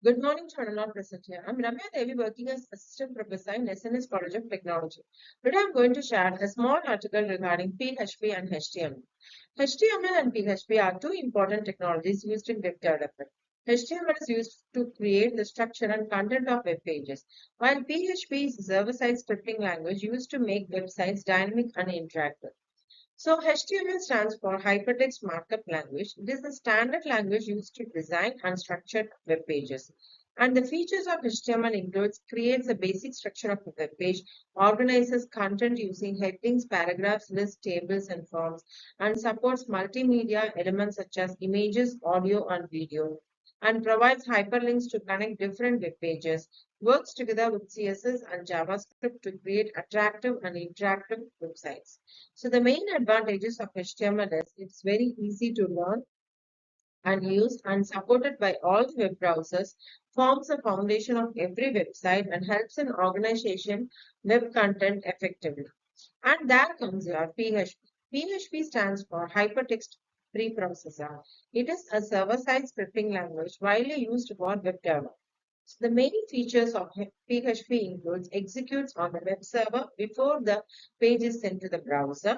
Good morning, Chanana present here. I'm Ramya Devi working as Assistant Professor in SNS College of Technology. Today I'm going to share a small article regarding PHP and HTML. HTML and PHP are two important technologies used in web development. HTML is used to create the structure and content of web pages, while PHP is a server-side scripting language used to make websites dynamic and interactive. So HTML stands for Hypertext Markup Language. It is the standard language used to design unstructured web pages. And the features of HTML includes creates the basic structure of a web page, organizes content using headings, paragraphs, lists, tables, and forms, and supports multimedia elements such as images, audio, and video, and provides hyperlinks to connect different web pages, works together with CSS and JavaScript to create attractive and interactive websites. So the main advantages of HTML is it's very easy to learn and use and supported by all the web browsers, forms a foundation of every website and helps in organization web content effectively. And there comes your PHP. PHP stands for Hypertext Preprocessor. It is a server-side scripting language widely used for web development. So the main features of PHP includes executes on the web server before the page is sent to the browser,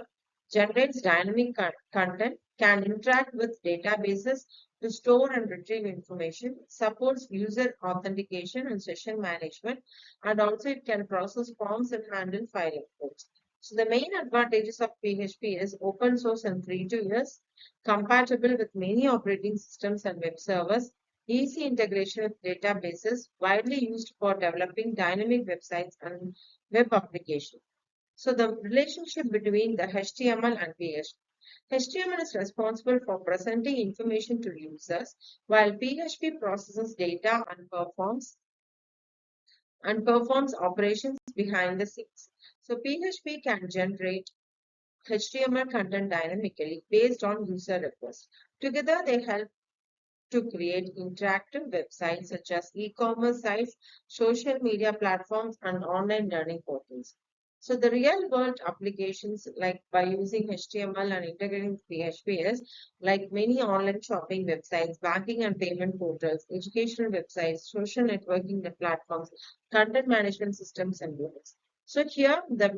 generates dynamic content, can interact with databases to store and retrieve information, supports user authentication and session management, and also it can process forms and handle file imports. So the main advantages of PHP is open source and free to use, compatible with many operating systems and web servers, easy integration with databases, widely used for developing dynamic websites and web applications. So the relationship between the HTML and PHP. HTML is responsible for presenting information to users, while PHP processes data and performs operations behind the scenes. So PHP can generate HTML content dynamically based on user requests. Together, they help to create interactive websites such as e-commerce sites, social media platforms, and online learning portals. So the real world applications like by using HTML and integrating PHP is like many online shopping websites, banking and payment portals, educational websites, social networking platforms, content management systems, and more. So here the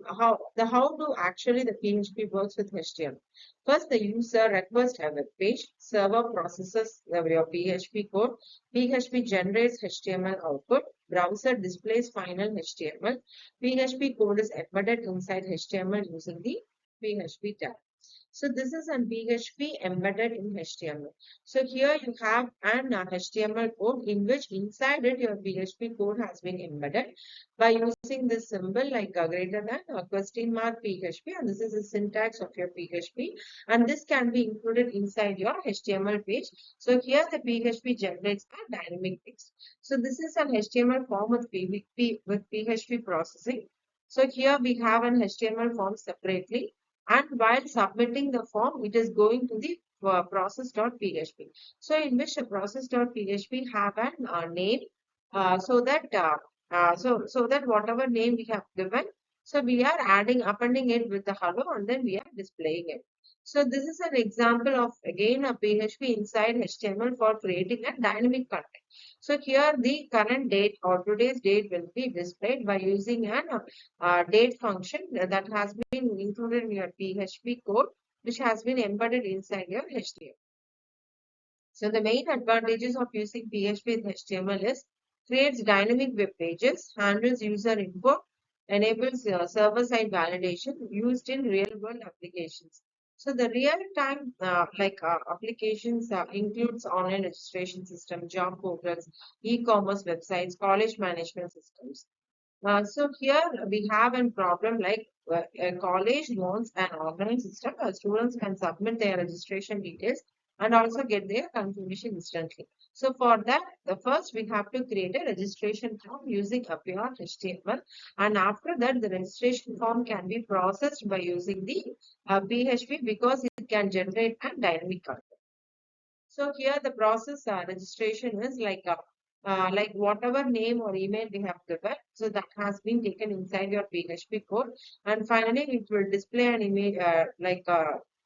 how do actually the PHP works with HTML. First, the user requests a web page, server processes your PHP code, PHP generates HTML output, browser displays final HTML, PHP code is embedded inside HTML using the PHP tag. So this is an PHP embedded in HTML. So here you have an HTML code in which inside it your PHP code has been embedded by using this symbol like a greater than a question mark PHP, and this is the syntax of your PHP, and this can be included inside your HTML page. So here the PHP generates a dynamic text. So this is an HTML form with PHP processing. So here we have an HTML form separately, and while submitting the form, it is going to the process.php. So in which the process.php have an name, so that whatever name we have given, so we are appending it with the hello, and then we are displaying it. So this is an example of again a PHP inside HTML for creating a dynamic content. So here the current date or today's date will be displayed by using an date function that has been included in your PHP code, which has been embedded inside your HTML. So the main advantages of using PHP with HTML is creates dynamic web pages, handles user input, enables server-side validation used in real-world applications. So the real-time applications includes online registration system, job portals, e-commerce websites, college management systems. So here we have a problem like a college wants an online system where students can submit their registration details and also get their confirmation instantly. So for that, the first we have to create a registration form using a pure HTML, and after that the registration form can be processed by using the PHP because it can generate a dynamic content. So here the process registration is like whatever name or email we have given, so that has been taken inside your PHP code, and finally it will display an image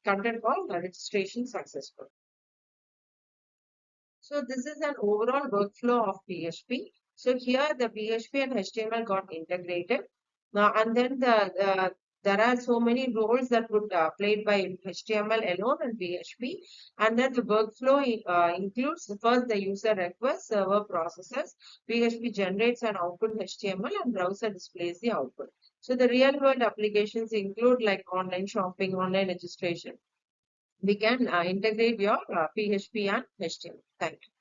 content called registration successful. So this is an overall workflow of PHP. So here the PHP and HTML got integrated. And then there are so many roles that would played by HTML alone and PHP. And then the workflow includes first the user request, server processes, PHP generates an output HTML, and browser displays the output. So the real world applications include like online shopping, online registration. We can integrate your PHP and HTML. Thank you.